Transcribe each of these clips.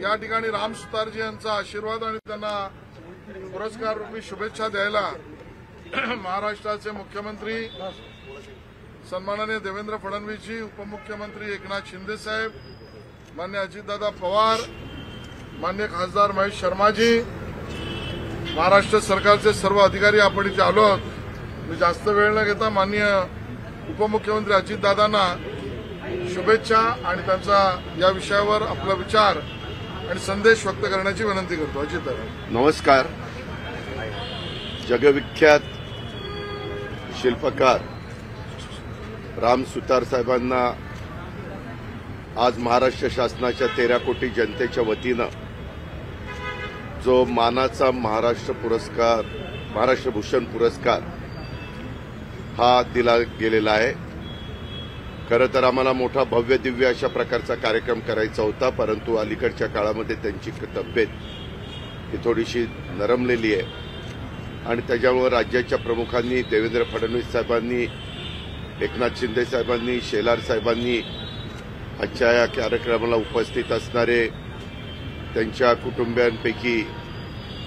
या ठिकाणी राम सुतारजी यांचा आशीर्वाद आणि त्यांना पुरस्कार रूपी शुभेच्छा द्यायला महाराष्ट्राचे मुख्यमंत्री सन्माननीय देवेंद्र फडणवीसजी, उपमुख्यमंत्री एकनाथ शिंदे साहेब, मान्य अजितदादा पवार, मान्य खासदार महेश शर्माजी, महाराष्ट्र सरकारचे सर्व अधिकारी आपण इथे आलो आहोत। मी जास्त वेळ न घेता माननीय उपमुख्यमंत्री अजितदादांना शुभेच्छा आणि त्यांचा या विषयावर आपला विचार आणि संदेश व्यक्त करण्याची विनंती करतो। अजितदादा नमस्कार। जगविख्यात शिल्पकार राम सुतार साहेबांना आज महाराष्ट्र शासनाच्या 13 कोटी जनतेच्या वतीनं जो मानाचा महाराष्ट्र भूषण पुरस्कार हा दिला गेलेला आहे। खरं तर आम्हाला मोठा भव्य दिव्य अशा प्रकारचा कार्यक्रम करायचा होता, परंतु अलीकडच्या काळामध्ये त्यांची तब्येत ही थोडीशी नरमलेली आहे आणि त्याच्यामुळे राज्याच्या प्रमुखांनी देवेंद्र फडणवीस साहेबांनी, एकनाथ शिंदे साहेबांनी, शेलार साहेबांनी आजच्या या कार्यक्रमाला उपस्थित असणारे त्यांच्या कुटुंबियांपैकी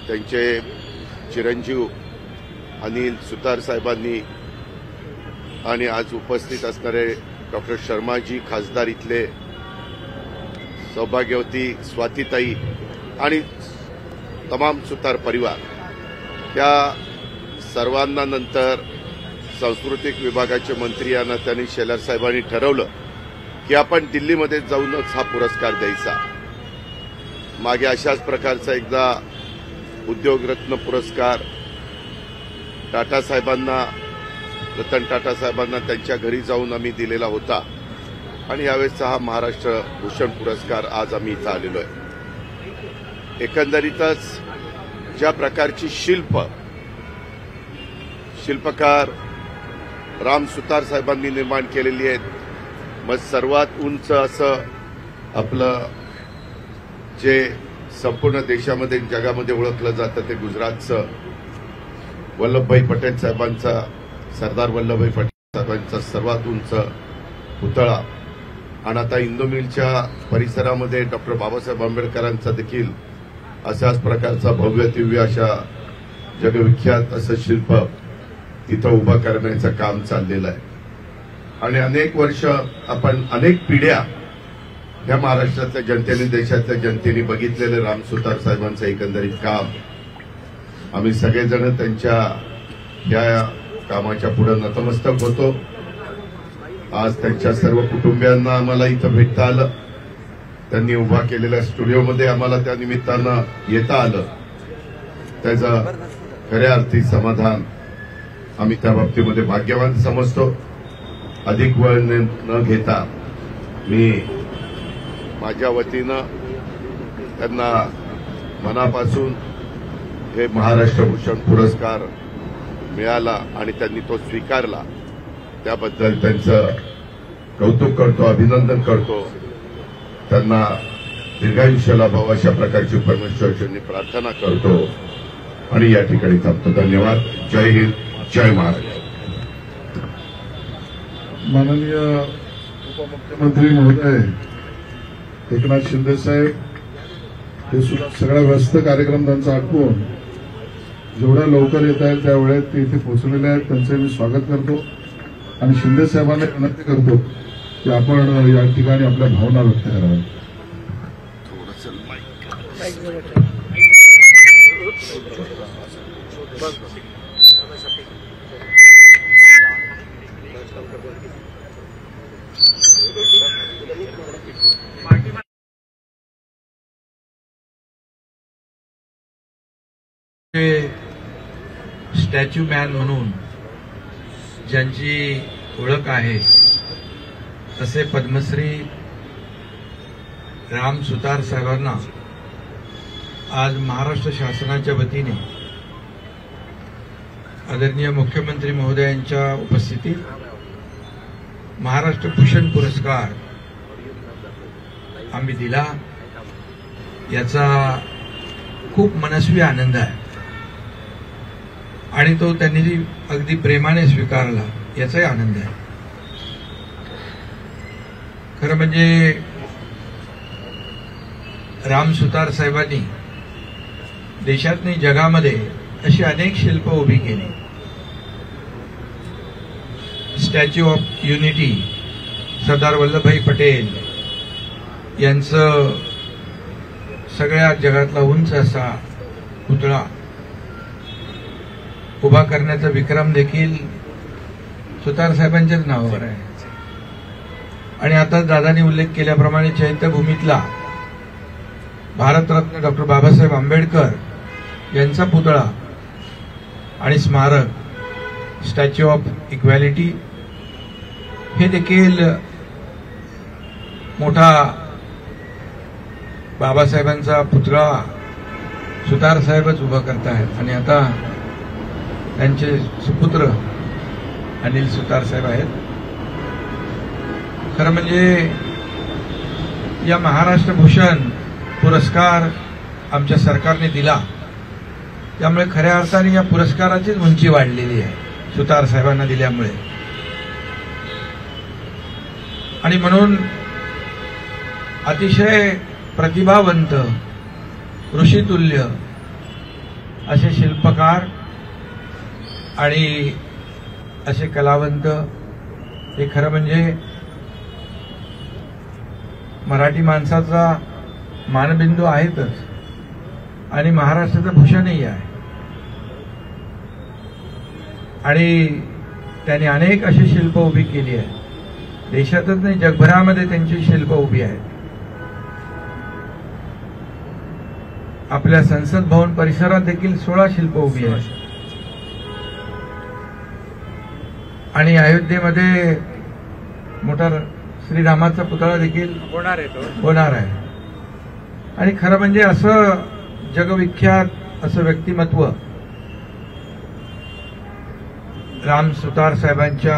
त्यांचे चिरंजीव अनिल सुतार साहेबांनी आणि आज उपस्थित असणारे डॉक्टर शर्माजी, खासदार इथले सौभाग्यवती स्वातीताई आणि तमाम सुतार परिवार, त्या सर्वांना नंतर सांस्कृतिक विभागाचे मंत्री यांना त्यांनी शेलार साहेबांनी ठरवलं की आपण दिल्लीमध्ये जाऊनच हा पुरस्कार द्यायचा। मागे अशाच प्रकारचा एकदा उद्योगरत्न पुरस्कार टाटा साहेबांना, रतन टाटा साहेबांना त्यांच्या घरी जाऊन आम्ही दिलेला होता आणि यावेळेसचा हा महाराष्ट्र भूषण पुरस्कार आज आम्ही इथं आलेलो आहे। एकंदरीतच ज्या प्रकारची शिल्पकार राम सुतार साहेबांनी निर्माण केलेली आहेत, मग सर्वात उंच असं आपलं जे संपूर्ण देशामध्ये जगामध्ये ओळखलं जातं ते गुजरातचं वल्लभभाई पटेल साहेबांचा, सरदार वल्लभभाई पटेल साहेबांचा सर्वात उंच पुतळा आणि आता इंदोमिलच्या परिसरामध्ये डॉक्टर बाबासाहेब आंबेडकरांचा देखील अशाच प्रकारचा भव्य दिव्य अशा जगविख्यात असं शिल्प तिथं उभं करण्याचं काम चाललेलं आहे आणि अनेक वर्ष आपण अनेक पिढ्या या महाराष्ट्रातल्या जनतेने, देशातल्या जनतेने बघितलेलं राम सुतार साहेबांचं एकंदरीत काम आम्ही सगळेजण त्यांच्या या कामाच्या पुढे नतमस्तक होतो। आज त्यांच्या सर्व कुटुंबियांना आम्हाला इथं भेटता आलं, त्यांनी उभा केलेल्या स्टुडिओमध्ये आम्हाला त्या निमित्तानं येता आलं, त्याचं खऱ्या अर्थी समाधान आम्ही त्या बाबतीमध्ये भाग्यवान समजतो। अधिक वेळ न घेता मी माझ्या वतीनं त्यांना मनापासून हे महाराष्ट्र भूषण पुरस्कार मिळाला आणि त्यांनी तो स्वीकारला त्याबद्दल त्यांचं कौतुक करतो, अभिनंदन करतो। त्यांना दीर्घायुष्य लाभावं अशा प्रकारची परमेश्वराची प्रार्थना करतो आणि या ठिकाणी थांबतो। धन्यवाद। जय हिंद, जय महाराष्ट्र। माननीय उपमुख्यमंत्री महोदय एकनाथ शिंदे साहेब हे सुद्धा सगळा व्यस्त कार्यक्रम त्यांचा आटपून जेवढ्या लवकर येत आहेत त्या वेळेत ते इथे पोहोचलेले आहेत, त्यांचे मी स्वागत करतो आणि शिंदे साहेबांना विनंती करतो की आपण या ठिकाणी आपल्या भावना व्यक्त कराव्या। स्टॅच्यू मॅन म्हणून ज्यांची ओळख आहे तसे पद्मश्री राम सुतार साहेबांना आज महाराष्ट्र शासनाच्या वतीने आदरणीय मुख्यमंत्री महोदयांच्या उपस्थितीत महाराष्ट्र भूषण पुरस्कार आम्ही दिला, याचा खूप मनस्वी आनंद आहे आणि तो त्यांनी अगदी प्रेमाने स्वीकारला याचाही आनंद आहे। खरं म्हणजे राम सुतार साहेबांनी देशात नाही जगामध्ये अशी अनेक शिल्प उभी केली. Statue of unity Sardar Vallabhbhai Patel यांचं सगळ्या जगातला उंच असा पुतळा उभा करण्याचा विक्रम देखील सुतार साहेबांच्याच नावावर आहे. आणि आता दादांनी उल्लेख केल्याप्रमाणे चैत्यभूमीतला भारतरत्न डॉक्टर बाबासाहेब आंबेडकर यांचा पुतळा आणि स्मारक स्टॅच्यू ऑफ इक्वॅलिटी हे देखील मोठा बाबासाहेबांचा पुतळा सुतार साहेबच उभा करतायत. आणि आता त्यांचे सुपुत्र अनिल सुतार साहेब आहेत. खरं म्हणजे या महाराष्ट्र भूषण पुरस्कार आमच्या सरकारने दिला, त्यामुळे खऱ्या अर्थाने या पुरस्काराचीच उंची वाढलेली आहे सुतार साहेबांना दिल्यामुळे. आणि म्हणून अतिशय प्रतिभावंत ऋषितुल्य असे शिल्पकार आणि असे कलावंत हे खरं म्हणजे मराठी माणसाचा मानबिंदू आहेतच आणि महाराष्ट्राचं भूषणही आहे. आणि त्यांनी अनेक अशी शिल्प उभी केली आहे. देशातच नाही जगभरामध्ये त्यांची शिल्प उभी आहेत. आपल्या संसद भवन परिसरात देखील 16 शिल्प उभी आहेत. आणि अयोध्येमध्ये मोठा श्रीरामाचा पुतळा देखील होणार आहे. आणि खरं म्हणजे असं जगविख्यात असं व्यक्तिमत्व राम सुतार साहेबांच्या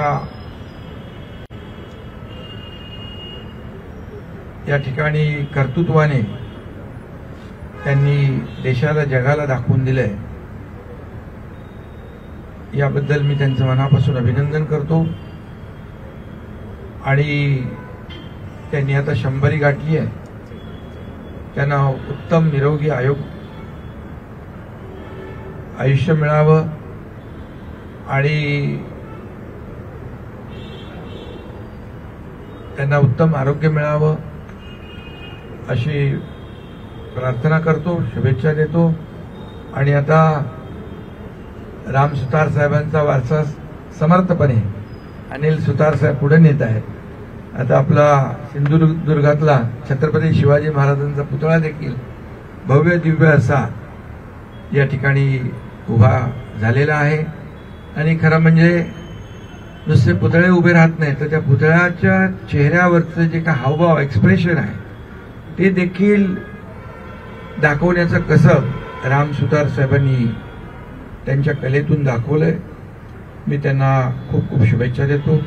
या ठिकाणी कर्तृत्वाने त्यांनी देशाला जगाला दाखवून दिलंय. याबद्दल मी त्यांचं मनापासून अभिनंदन करतो. आणि त्यांनी आता 100 गाठली आहे. त्यांना उत्तम निरोगी आयुष्य मिळावं आणि त्यांना उत्तम आरोग्य मिळावं अशी प्रार्थना करतो, शुभेच्छा देतो. आणि आता राम सुतार साहेबांचा वारसा समर्थपणे अनिल सुतार साहेब पुढे नेत आहेत. आता आपला सिंधुदुर्गातला छत्रपती शिवाजी महाराजांचा पुतळा देखील भव्य दिव्य असा या ठिकाणी उभा झालेला आहे. आणि खरं म्हणजे नुसते पुतळे उभे राहत नाही, तर त्या पुतळ्याच्या चेहऱ्यावरचं जे काय हावभाव एक्सप्रेशन आहे ते देखील दाखवण्याचं कसं राम सुतार साहेबांनी त्यांच्या कलेतून दाखवलंय. मी त्यांना खूप खूप शुभेच्छा देतो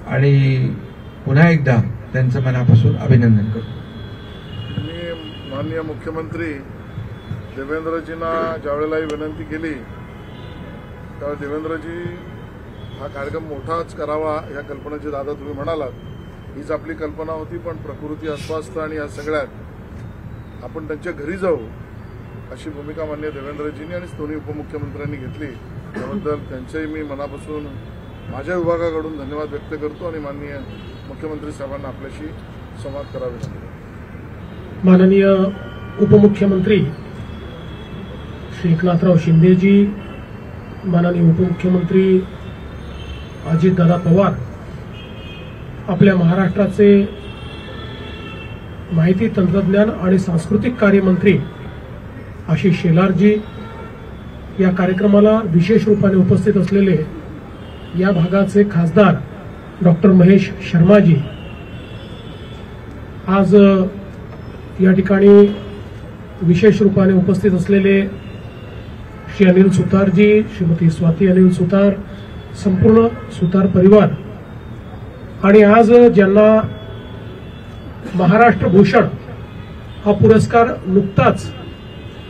आणि पुन्हा एकदा त्यांचं मनापासून अभिनंदन करतो. मी माननीय मुख्यमंत्री देवेंद्रजींना ज्यावेळेलाही विनंती केली त्यावेळी देवेंद्रजी हा कार्यक्रम मोठाच करावा या कल्पनेची दादा तुम्ही म्हणालात, हीच आपली कल्पना होती. पण प्रकृती अस्वास्थ आणि या सगळ्यात आपण त्यांच्या घरी जाऊ अशी भूमिका माननीय देवेंद्रजींनी आणि दोन्ही उपमुख्यमंत्र्यांनी घेतली. त्याबद्दल त्यांचेही मी मनापासून माझ्या विभागाकडून धन्यवाद व्यक्त करतो आणि माननीय मुख्यमंत्री साहेबांना आपल्याशी संवाद करावे लागतो. माननीय उपमुख्यमंत्री श्री एकनाथराव शिंदेजी, माननीय उपमुख्यमंत्री अजितदादा पवार, आपल्या महाराष्ट्राचे माहिती तंत्रज्ञान आणि सांस्कृतिक कार्यमंत्री आशिष शेलारजी, या कार्यक्रमाला विशेष रूपाने उपस्थित असलेले या भागाचे खासदार डॉक्टर महेश शर्माजी, आज या ठिकाणी विशेष रूपाने उपस्थित असलेले श्री अनिल सुतारजी, श्रीमती स्वाती अनिल सुतार, संपूर्ण सुतार परिवार, आणि आज ज्यांना महाराष्ट्र भूषण हा पुरस्कार नुकताच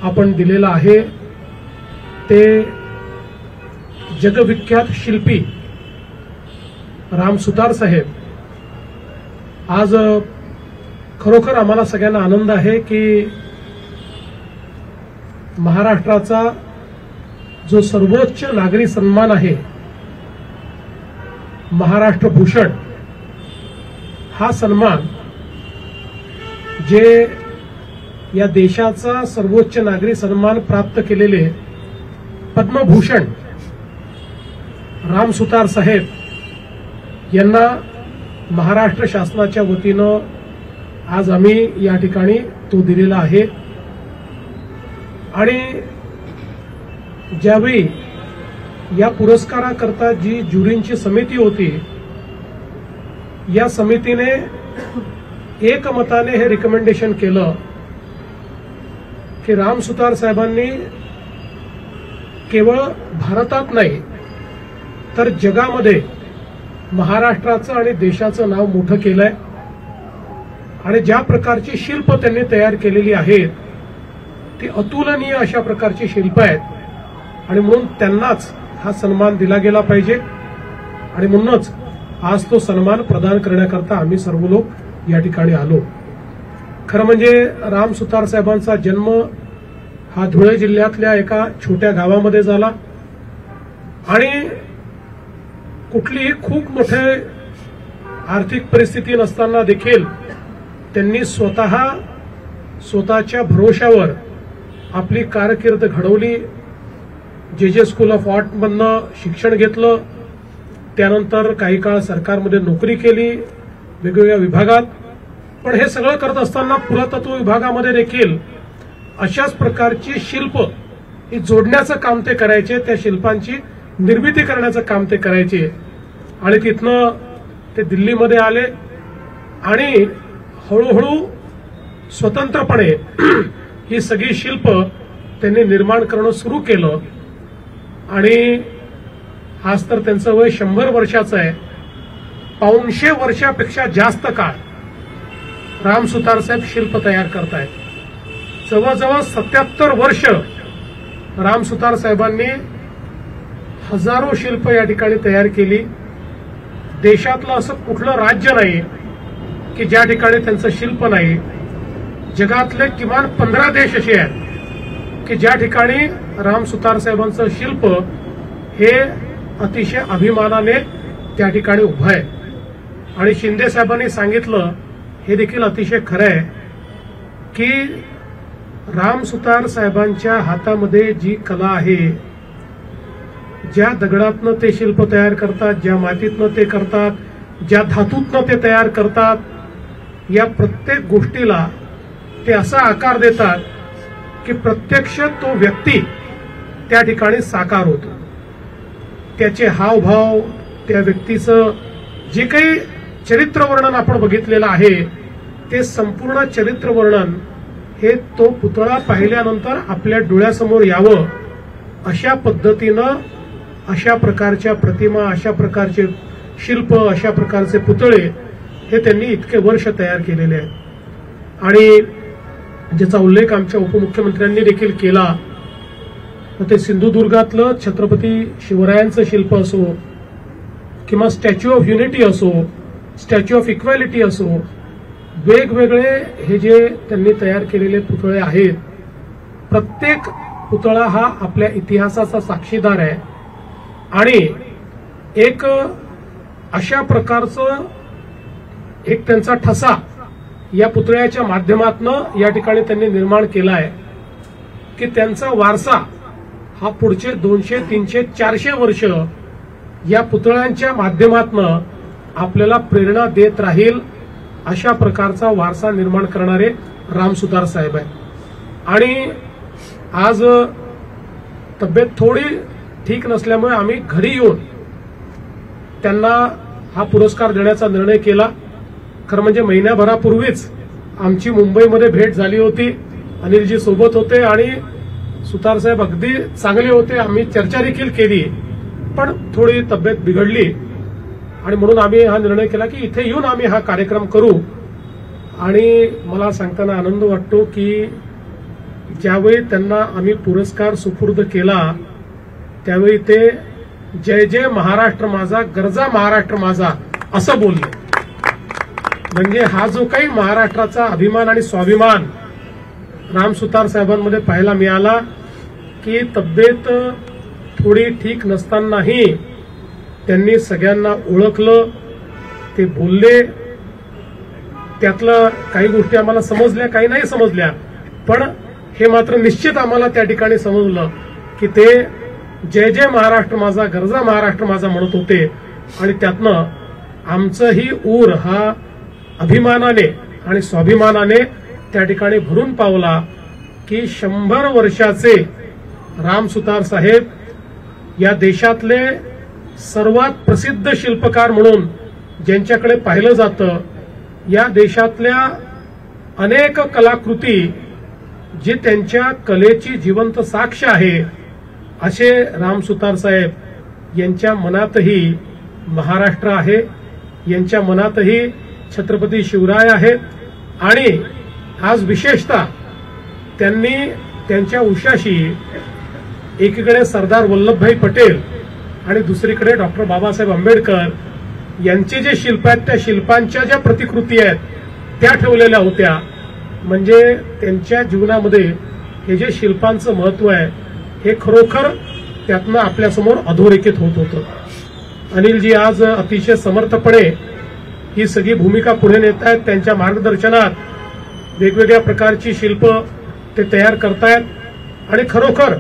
आपण दिलेला आहे ते जगविख्यात शिल्पी राम सुतार साहेब आज खरोखर आम्हाला सगळ्यांना आनंद आहे की महाराष्ट्राचा जो सर्वोच्च नागरी सन्मान आहे महाराष्ट्र भूषण, हा सन्मान जे या देशाचा सर्वोच्च नागरी सन्मान प्राप्त केलेले पद्मभूषण राम सुतार साहेब यांना महाराष्ट्र शासनाच्या वतीनं आज आम्ही या ठिकाणी तो दिलेला आहे। आणि ज्यावेळी या पुरस्काराकरता जी ज्युरींची समिती होती, या समितीने एकमताने हे रिकमेंडेशन केलं की राम सुतार साहेबांनी केवळ भारतात नाही तर जगामध्ये महाराष्ट्राचं आणि देशाचं नाव मोठं केलंय आणि ज्या प्रकारची शिल्प त्यांनी तयार केलेली आहेत ती अतुलनीय अशा प्रकारची शिल्प आहेत आणि म्हणून त्यांनाच हा सन्मान दिला गेला पाहिजे आणि म्हणूनच आज तो सन्मान प्रदान करण्याकरता आम्ही सर्व लोक या ठिकाणी आलो। खरं म्हणजे राम सुतार साहेबांचा जन्म हा धुळे जिल्ह्यातल्या एका छोट्या गावामध्ये झाला आणि कुठलीही खूप मोठे आर्थिक परिस्थिती नसताना देखील त्यांनी स्वतःच्या भरोशावर आपली कारकीर्द घडवली। जे स्कूल ऑफ आर्टमधनं शिक्षण घेतलं, त्यानंतर काही काळ सरकारमध्ये नोकरी केली वेगवेगळ्या विभागात, पण हे सगळं करत असताना पुरातत्व विभागामध्ये देखील अशाच प्रकारची शिल्प ही जोडण्याचं काम ते करायचे, त्या शिल्पांची निर्मिती करण्याचं काम ते करायचे आणि तिथनं ते दिल्लीमध्ये आले आणि हळूहळू स्वतंत्रपणे ही सगळी शिल्प त्यांनी निर्माण करणं सुरू केलं आणि आज तर त्यांचं वय 100 वर्षाचं आहे। 500 वर्षापेक्षा जास्त काळ राम सुतार साहेब शिल्प तयार करतायत। जवळजवळ 77 वर्ष राम सुतार साहेबांनी हजारो शिल्प या ठिकाणी तयार केली। देशातलं असं कुठलं राज्य नाही की ज्या ठिकाणी त्यांचं शिल्प नाही। जगातले किमान 15 देश असे आहेत की ज्या ठिकाणी राम सुतार साहेबांचं शिल्प हे अतिशय अभिमानाने त्या ठिकाणी उभं आहे। आणि शिंदे साहेबांनी सांगितलं हे देखील अतिशय खरं आहे की राम सुतार साहेबांच्या हातामध्ये जी कला आहे, ज्या दगडातनं ते शिल्प तयार करतात, ज्या मातीतनं ते करतात, ज्या धातूतनं ते तयार करतात, या प्रत्येक गोष्टीला ते असा आकार देतात की प्रत्यक्ष तो व्यक्ती त्या ठिकाणी साकार होतो। त्याचे हावभाव, त्या व्यक्तीचं जे काही चरित्रवर्णन आपण बघितलेलं आहे ते संपूर्ण चरित्रवर्णन हे तो पुतळा पाहिल्यानंतर आपल्या डोळ्यासमोर यावं अशा पद्धतीनं अशा प्रकारच्या प्रतिमा, अशा प्रकारचे शिल्प, अशा प्रकारचे पुतळे हे त्यांनी इतके वर्ष तयार केलेले आहेत। आणि ज्याचा उल्लेख आमच्या उपमुख्यमंत्र्यांनी देखील केला, ते सिंधुदुर्गातलं छत्रपती शिवरायांचं शिल्प असो किंवा स्टॅच्यू ऑफ युनिटी असो, स्टॅच्यू ऑफ इक्वॅलिटी असो, वेगवेगळे हे जे त्यांनी तयार केलेले पुतळे आहेत, प्रत्येक पुतळा हा आपल्या इतिहासाचा साक्षीदार आहे आणि एक अशा प्रकारचं एक त्यांचा ठसा या पुतळ्याच्या माध्यमातून या ठिकाणी त्यांनी निर्माण केला आहे की त्यांचा वारसा हा पुढचे 200, 300, 400 वर्ष या पुतळ्यांच्या माध्यमातून आपल्याला प्रेरणा देत राहील अशा प्रकारचा वारसा निर्माण करणारे राम सुतार साहेब आहेत। आणि आज तब्येत थोडी ठीक नसल्यामुळे आम्ही घरी येऊन त्यांना हा पुरस्कार देण्याचा निर्णय केला। खरं म्हणजे महिन्याभरापूर्वीच आमची मुंबईमध्ये भेट झाली होती, अनिलजी सोबत होते आणि सुतार साहेब अगदी चांगले होते, आम्ही चर्चा देखील केली, पण थोडी तब्येत बिघडली आणि म्हणून आम्ही हा निर्णय केला की इथे येऊन आम्ही हा कार्यक्रम करू। आणि मला सांगताना आनंद वाटतो की ज्यावेळी त्यांना आम्ही पुरस्कार सुपूर्द केला त्यावेळी ते जय जय महाराष्ट्र माझा, गरजा महाराष्ट्र माझा असं बोलले। म्हणजे हा जो काही महाराष्ट्राचा अभिमान आणि स्वाभिमान राम सुतार साहेबांमध्ये पाहायला मिळाला की तब्येत थोडी ठीक नसतानाही त्यांनी सगळ्यांना ओळखलं, ते बोलले. त्यातलं काही गोष्टी आम्हाला समजल्या, काही नाही समजल्या, पण हे मात्र निश्चित आम्हाला त्या ठिकाणी समजलं की ते जय जय महाराष्ट्र माझा, गरजा महाराष्ट्र माझा म्हणत होते. आणि त्यातनं आमचंही ऊर हा अभिमानाने आणि स्वाभिमानाने त्या ठिकाणी भरून पावला की 100 वर्षाचे राम सुतार साहेब या देशातले सर्वात प्रसिद्ध शिल्पकार म्हणून ज्यांच्याकडे पाहिलं जातं, या देशातल्या अनेक कलाकृती जी त्यांच्या कलेची जिवंत साक्ष आहे, असे राम सुतार साहेब यांच्या मनातही महाराष्ट्र आहे, यांच्या मनातही छत्रपती शिवराय आहेत. आणि आज विशेषतः त्यांनी त्यांच्या उशाशी एकीकडे सरदार वल्लभभाई पटेल आणि दुसरीकडे डॉक्टर बाबासाहेब आंबेडकर यांचे जे शिल्प आहेत, त्या शिल्पांच्या ज्या प्रतिकृती आहेत त्या ठेवलेल्या होत्या. म्हणजे त्यांच्या जीवनामध्ये हे जे शिल्पांचं महत्व आहे हे खरोखर त्यातनं आपल्यासमोर अधोरेखित होत होतं. अनिलजी आज अतिशय समर्थपणे ही सगळी भूमिका पुढे नेत आहेत. त्यांच्या मार्गदर्शनात वेगवेगळ्या प्रकारची शिल्प ते तयार करतायत आणि खरोखर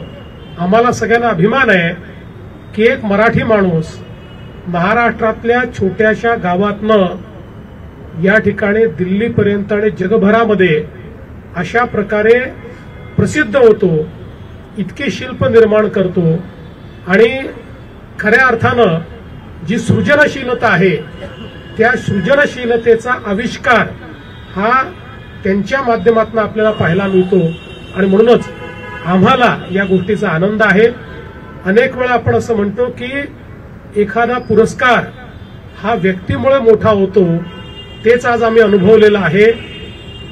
आम्हाला सगळ्यांना अभिमान आहे की एक मराठी माणूस महाराष्ट्रातल्या छोट्याशा गावातनं या ठिकाणी दिल्लीपर्यंत आणि जगभरामध्ये अशा प्रकारे प्रसिद्ध होतो, इतके शिल्प निर्माण करतो. आणि खऱ्या अर्थानं जी सृजनशीलता आहे त्या सृजनशीलतेचा आविष्कार हा त्यांच्या माध्यमातून आपल्याला पाहायला मिळतो. आणि म्हणूनच आम्हाला या गोष्टीचा आनंद आहे. अनेक वेळा आपण असं म्हणतो की एखादा पुरस्कार हा व्यक्तीमुळे मोठा होतो, तेच आज आम्ही अनुभवलेलं आहे.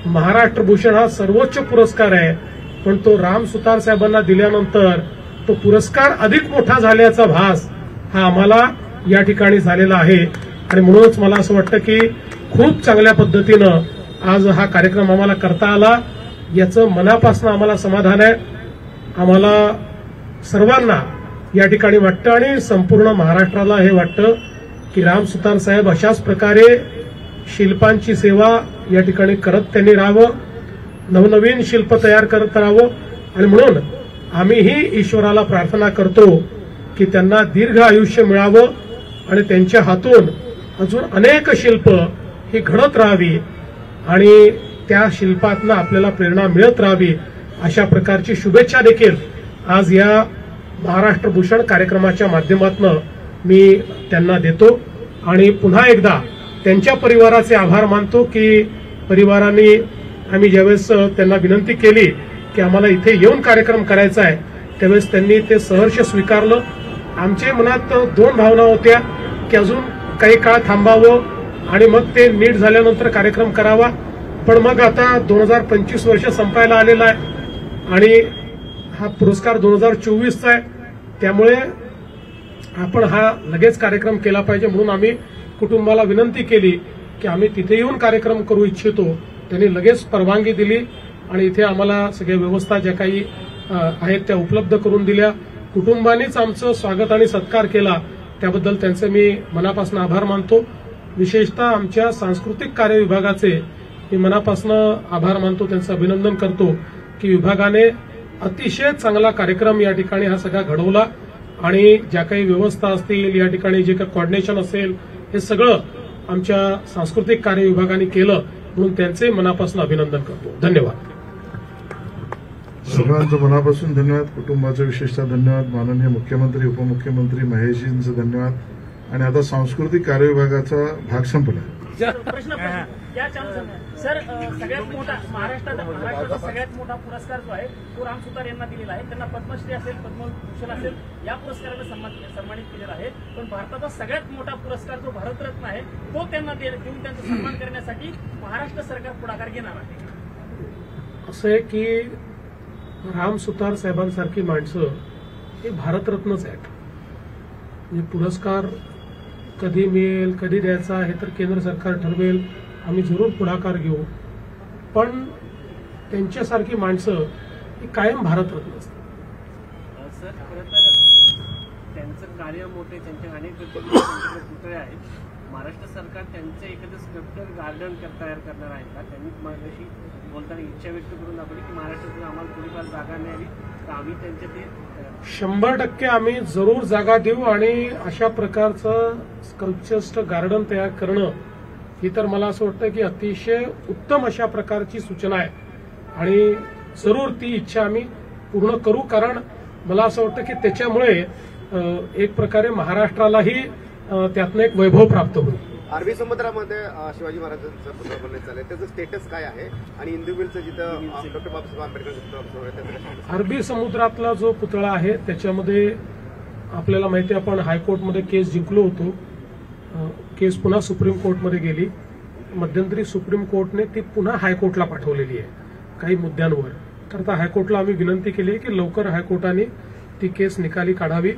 महाराष्ट्र भूषण हा सर्वोच्च पुरस्कार आहे, पण तो राम सुतार साहेबांना दिल्यानंतर तो पुरस्कार अधिक मोठा झाल्याचा भास हा आम्हाला या ठिकाणी झालेला आहे. आणि म्हणूनच मला असं वाटतं की खूप चांगल्या पद्धतीनं आज हा कार्यक्रम आम्हाला करता आला, याचं मनापासून आम्हाला समाधान आहे. आम्हाला सर्वांना या ठिकाणी वाटतं आणि संपूर्ण महाराष्ट्राला हे वाटतं की राम सुतार साहेब अशाच प्रकारे शिल्पांची सेवा या ठिकाणी करत त्यांनी राहावं, नवनवीन शिल्प तयार करत राहावं. आणि म्हणून आम्हीही ईश्वराला प्रार्थना करतो की त्यांना दीर्घ आयुष्य मिळावं आणि त्यांच्या हातून अजून अनेक शिल्प ही घडत राहावी आणि त्या शिल्पातनं आपल्याला प्रेरणा मिळत राहावी, अशा प्रकारची शुभेच्छा देखील आज या महाराष्ट्र भूषण कार्यक्रमाच्या माध्यमातून मी त्यांना देतो. आणि पुन्हा एकदा त्यांच्या परिवाराचे आभार मानतो की परिवाराने आम्ही ज्यावेळेस त्यांना विनंती केली की आम्हाला इथे येऊन कार्यक्रम करायचा आहे, त्यावेळेस त्यांनी ते सहर्ष स्वीकारलं. आमच्या मनात 2 भावना होत्या की अजून काही काळ थांबावं आणि मग ते नीट झाल्यानंतर कार्यक्रम करावा. पण मग आता 2025 वर्ष संपायला आलेला आहे आणि हा पुरस्कार 2024चा आहे, त्यामुळे आपण हा लगेच कार्यक्रम केला पाहिजे. म्हणून आम्ही कुटुंबाला विनंती केली की आम्ही तिथे येऊन कार्यक्रम करू इच्छितो. त्यांनी लगेच परवानगी दिली आणि इथे आम्हाला सगळ्या व्यवस्था ज्या काही आहेत त्या उपलब्ध करून दिल्या. कुटुंबानेच आमचं स्वागत आणि सत्कार केला, त्याबद्दल त्यांचे मी मनापासून आभार मानतो. विशेषतः आमच्या सांस्कृतिक कार्य विभागाचे मी मनापासून आभार मानतो, त्यांचं अभिनंदन करतो की विभागाने अतिशय चांगला कार्यक्रम या ठिकाणी हा सगळा घडवला आणि ज्या काही व्यवस्था असतील या ठिकाणी जे काही कोऑर्डिनेशन असेल हे सगळं आमच्या सांस्कृतिक कार्य विभागाने केलं, म्हणून त्यांचे मनापासून अभिनंदन करतो. धन्यवाद. सर्वांचं मनापासून धन्यवाद. कुटुंबाचं विशेषतः धन्यवाद. माननीय मुख्यमंत्री, उपमुख्यमंत्री महेशजींचं धन्यवाद. आणि आता सांस्कृतिक कार्य विभागाचा भाग संपला. प्रश्न या सर, सगळ्यात मोठा महाराष्ट्राचा सगळ्यात मोठा पुरस्कार जो आहे तो राम सुतार यांना दिलेला आहे. त्यांना पद्मश्री असेल, पद्मभूषण असेल, या पुरस्काराने सन्मानित केलेला आहे. पण भारताचा सगळ्यात मोठा पुरस्कार जो भारतरत्न आहे तो त्यांना देऊन त्यांचा सन्मान करण्यासाठी महाराष्ट्र सरकार पुढाकार घेणार आहे. असं आहे की राम सुतार साहेबांसारखी माणसं हे भारतरत्नच आहेत. म्हणजे पुरस्कार कधी मिळेल, कधी द्यायचा हे तर केंद्र सरकार ठरवेल, आम्ही जरूर पुढाकार घेऊ, पण त्यांच्यासारखी माणसं ही कायम भारतरत्न असतात. सर खरं तर त्यांचं कार्य मोठे, त्यांचे अनेक पुतळे आहेत. महाराष्ट्र सरकार त्यांचं एखादं स्कल्पचर गार्डन तयार करणार आहे का? त्यांनी माझ्याशी बोलताना इच्छा व्यक्त करून दाखवली की महाराष्ट्रातून आम्हाला थोडीफार जागा मिळाली तर आम्ही त्यांच्या ते 100% आम्ही जरूर जागा देऊ आणि अशा प्रकारचं स्कल्पचर्स गार्डन तयार करणं ही तर मला असं वाटतं की अतिशय उत्तम अशा प्रकारची सूचना आहे आणि जरूर ती इच्छा आम्ही पूर्ण करू, कारण मला असं वाटतं की त्याच्यामुळे एक प्रकारे महाराष्ट्रालाही त्यातनं एक वैभव प्राप्त होईल. अरबी समुद्रामध्ये शिवाजी महाराजांचं पुतळा बनवण्यात चाललंय, त्याचं स्टेटस काय आहे आणि इंदू मिलचं जिथं डॉक्टर बाबासाहेब आंबेडकर अरबी समुद्रातला जो पुतळा आहे त्याच्यामध्ये आपल्याला माहिती आहे, आपण हायकोर्टमध्ये केस जिंकलो होतो. केस पुन्हा सुप्रीम कोर्टमध्ये गेली. मध्यंतरी सुप्रीम कोर्टने ती पुन्हा हायकोर्टला पाठवलेली आहे काही मुद्द्यांवर. करता हायकोर्टला आम्ही विनंती केली आहे की लवकर हायकोर्टाने ती केस निकाली काढावी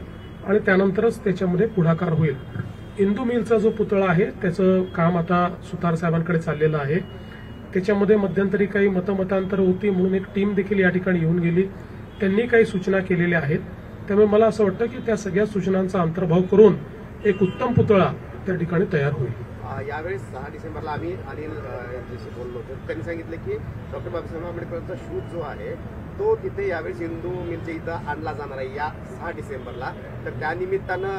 आणि त्यानंतरच त्याच्यामध्ये पुढाकार होईल. इंदू मिलचा जो पुतळा आहे त्याचं काम आता सुतार साहेबांकडे चाललेलं आहे. त्याच्यामध्ये मध्यंतरी काही मतमतांतर होती म्हणून एक टीम देखील या ठिकाणी येऊन गेली. त्यांनी काही सूचना केलेल्या आहेत. त्यामुळे मला असं वाटतं की त्या सगळ्या सूचनांचा अंतर्भाव करून एक उत्तम पुतळा त्या ठिकाणी तयार होईल. यावेळी 6 डिसेंबरला आम्ही अनिल यांच्याशी बोललो होतो. त्यांनी सांगितलं की डॉक्टर बाबासाहेब आंबेडकरांचा शूट जो आहे तो तिथे यावेळेस इंदू मिलच्या इथं आणला जाणार आहे या 6 डिसेंबरला. तर त्यानिमित्तानं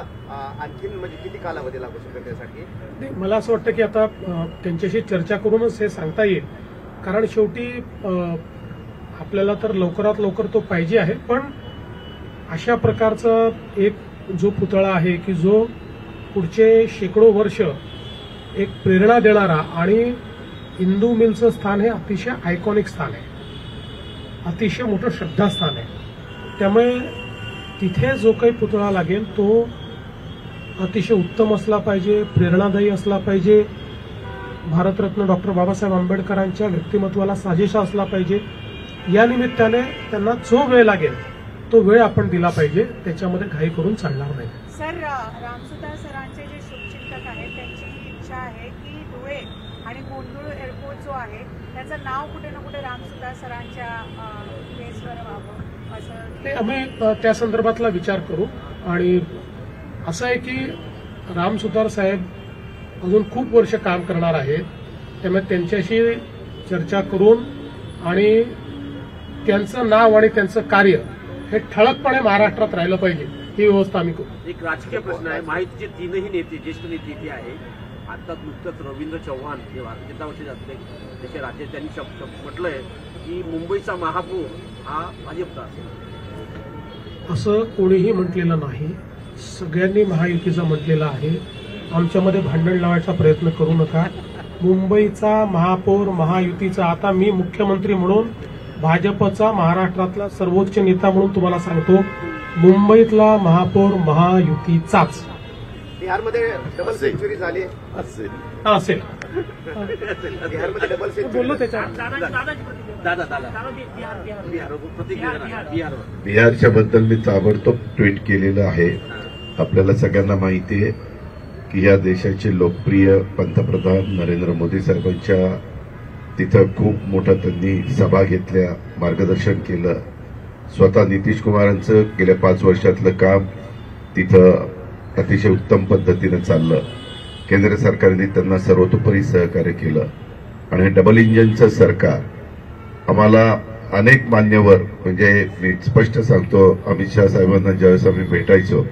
आणखीन म्हणजे किती कालावधी लागू शकतो त्यासाठी? मला असं वाटतं की आता त्यांच्याशी चर्चा करूनच हे सांगता येईल, कारण शेवटी आपल्याला तर लवकरात लवकर तो पाहिजे आहे, पण अशा प्रकारचा एक जो पुतळा आहे की जो पुढचे शेकडो वर्ष एक प्रेरणा देणारा आणि इंदू मिलचं स्थान हे अतिशय आयकॉनिक स्थान आहे, अतिशय मोठं श्रद्धास्थान आहे. त्यामुळे तिथे जो काही पुतळा लागेल तो अतिशय उत्तम असला पाहिजे, प्रेरणादायी असला पाहिजे, भारतरत्न डॉक्टर बाबासाहेब आंबेडकरांच्या व्यक्तिमत्वाला साजेसा असला पाहिजे. या निमित्ताने त्यांना जो वेळ लागेल तो वेळ आपण दिला पाहिजे, त्याच्यामध्ये घाई करून चालणार नाही. सर, रामसुतार सरांचे जे शुभचिंतक आहेत त्यांची इच्छा आहे की धुळे आणि गोंधळ एअरपोर्ट जो आहे त्याचं नाव कुठे ना कुठे रामसुतार सरांच्या बेसवर व्हावं असं ते आम्ही त्या संदर्भातला विचार करू. आणि असं आहे की रामसुतार साहेब अजून खूप वर्ष काम करणार आहेत, त्यामुळे त्यांच्याशी चर्चा करून आणि त्यांचं नाव आणि त्यांचं कार्य हे ठळकपणे महाराष्ट्रात राहिलं पाहिजे ही व्यवस्था आम्ही करू. एक राजकीय प्रश्न आहे. माहितीचे तीनही नेते, ज्येष्ठ नेते इथे आहे. आता नुकतंच रवींद्र चव्हाण जे भारतीय जनता पक्षाचे अध्यक्ष त्याचे राज्य त्यांनी म्हटलंय की मुंबईचा महापौर हा भाजपचा असेल. असं कोणीही म्हटलेलं नाही. सगळ्यांनी महायुतीचा म्हटलेला आहे. आमच्यामध्ये भांडण लावायचा प्रयत्न करू नका. मुंबईचा महापौर महायुतीचा. आता मी मुख्यमंत्री म्हणून भाजपचा महाराष्ट्रातला सर्वोच्च नेता म्हणून तुम्हाला सांगतो, मुंबईतला महापौर महायुतीचाच. बिहारमध्ये डबल सेंचुरी झाली असेल. असेल बिहारमध्ये डबल सेंचुरी बोललो त्याच्या बिहारच्या बद्दल मी ताबडतोब ट्विट केलेलं आहे. आपल्याला सगळ्यांना माहिती आहे की या देशाचे लोकप्रिय पंतप्रधान नरेंद्र मोदी साहेबांच्या तिथं खूप मोठं त्यांनी सभा घेतल्या, मार्गदर्शन केलं. स्वतः नितीश कुमारांचं गेल्या 5 वर्षातलं काम तिथं अतिशय उत्तम पद्धतीनं चाललं. केंद्र सरकारने त्यांना सर्वतोपरी सहकार्य केलं आणि डबल इंजिनचं सरकार आम्हाला अनेक मान्यवर, म्हणजे मी स्पष्ट सांगतो, अमित शहा साहेबांना ज्यावेळेस आम्ही भेटायचो,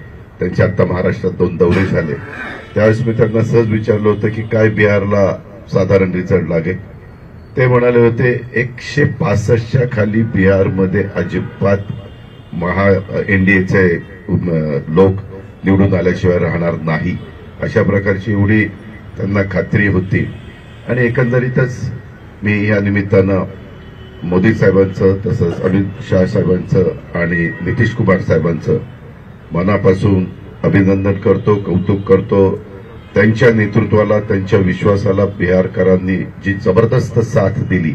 त्यांचे आता महाराष्ट्रात 2 दौरे झाले, त्यावेळेस मी त्यांना सहज विचारलं होतं की काय बिहारला साधारण रिझल्ट लागेल. ते म्हणाले होते 165च्या खाली बिहारमध्ये अजिबात एनडीएचे लोक निवडून आल्याशिवाय राहणार नाही, अशा प्रकारची एवढी त्यांना खात्री होती. आणि एकंदरीतच मी या निमित्तानं मोदी साहेबांचं तसंच अमित शहा साहेबांचं आणि नितीश कुमार साहेबांचं मनापासून अभिनंदन करतो, कौतुक करतो. त्यांच्या नेतृत्वाला, त्यांच्या विश्वासाला बिहारकरांनी जी जबरदस्त साथ दिली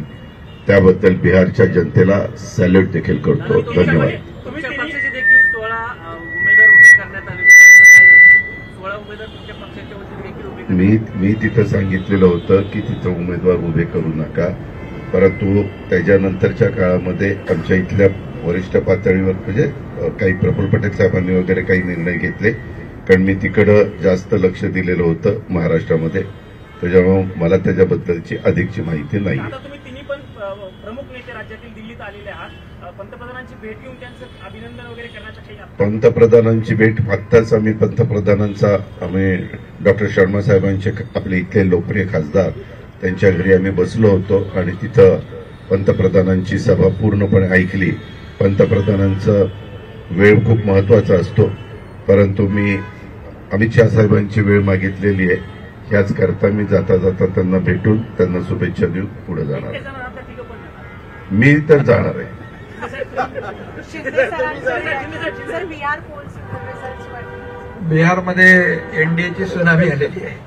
त्याबद्दल बिहारच्या जनतेला सॅल्यूट देखील करतो. धन्यवाद. तुमच्या पक्षाचे देखील 16 उमेदवार उभे करण्यात आले. त्यांचं काय झालं? 16 उमेदवार तुमच्या पक्षाच्या वतीने देखील उभे मी तिथं सांगितलेलं होतं की तिथं उमेदवार उभे करू नका, परंतु त्याच्यानंतरच्या काळामध्ये आमच्या इथल्या वरिष्ठ पातळीवर म्हणजे काही प्रफुल्ल पटेल साहेबांनी वगैरे काही निर्णय घेतले, कारण मी तिकडं जास्त लक्ष दिलेलं होतं महाराष्ट्रामध्ये, त्याच्यामुळे मला त्याच्याबद्दलची अधिकची माहिती नाही. आता तुम्ही तिन्ही पण प्रमुख नेते राज्यातील दिल्लीत आलेले आहात. पंतप्रधानांची भेट घेऊन त्यांचं अभिनंदन वगैरे करण्याचा काही पंतप्रधानांची भेट आत्ताच आम्ही डॉक्टर शर्मा साहेबांचे आपले इथले लोकप्रिय खासदार त्यांच्या घरी आम्ही बसलो होतो आणि तिथं पंतप्रधानांची सभा पूर्णपणे ऐकली. पंतप्रधानांचा वेळ खूप महत्वाचा असतो, परंतु मी अमित शहा साहेबांची वेळ मागितलेली आहे. ह्याच करता मी जाता जाता त्यांना भेटून त्यांना शुभेच्छा देऊन पुढे जाणार आहे. मी तर जाणार आहे. बिहारमध्ये एनडीएची सुनामी आलेली आहे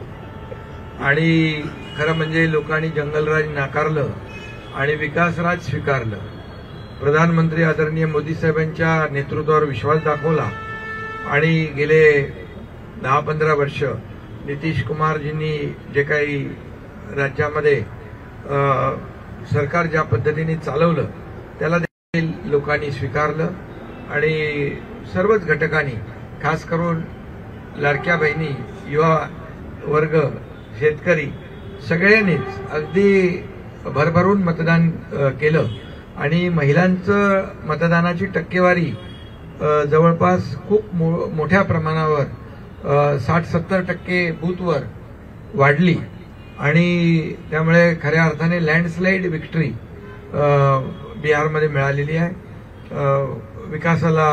आणि खरं म्हणजे लोकांनी जंगलराज नाकारलं आणि विकासराज स्वीकारलं. प्रधानमंत्री आदरणीय मोदी साहेबांच्या नेतृत्वावर विश्वास दाखवला आणि गेले 10-15 वर्ष नितीश कुमारजींनी जे काही राज्यामध्ये सरकार ज्या पद्धतीने चालवलं त्याला देखील लोकांनी स्वीकारलं आणि सर्वच घटकांनी, खास करून लाडक्या बहिणी, युवा वर्ग, शेतकरी सगळ्यांनीच अगदी भरभरून मतदान केलं आणि महिलांचं मतदानाची टक्केवारी जवळपास खूप मोठ्या प्रमाणावर 60-70% बूथवर वाढली आणि त्यामुळे खऱ्या अर्थाने लँडस्लाईड विक्ट्री बिहारमध्ये मिळालेली आहे. विकासाला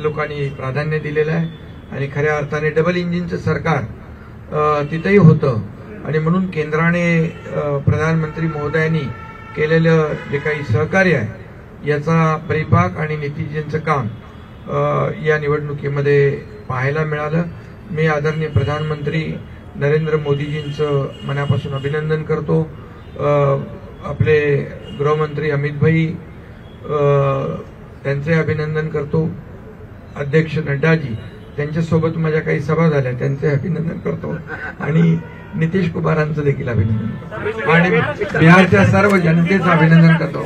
लोकांनी प्राधान्य दिलेलं आहे आणि खऱ्या अर्थाने डबल इंजिनचं सरकार तिथंही होतं आणि म्हणून केंद्राने प्रधानमंत्री महोदयांनी केलेलं जे काही सहकार्य आहे याचा परिपाक आणि नितीशजींचं काम या निवडणुकीमध्ये पाहायला मिळालं. मी आदरणीय प्रधानमंत्री नरेंद्र मोदीजींचं मनापासून अभिनंदन करतो. आपले गृहमंत्री अमित भाई त्यांचे अभिनंदन करतो. अध्यक्ष नड्डाजी त्यांच्यासोबत माझ्या काही सभा झाल्या त्यांचे अभिनंदन करतो आणि नितीश कुमारांचं देखील अभिनंदन करतो आणि बिहारच्या सर्व जनतेचं अभिनंदन करतो.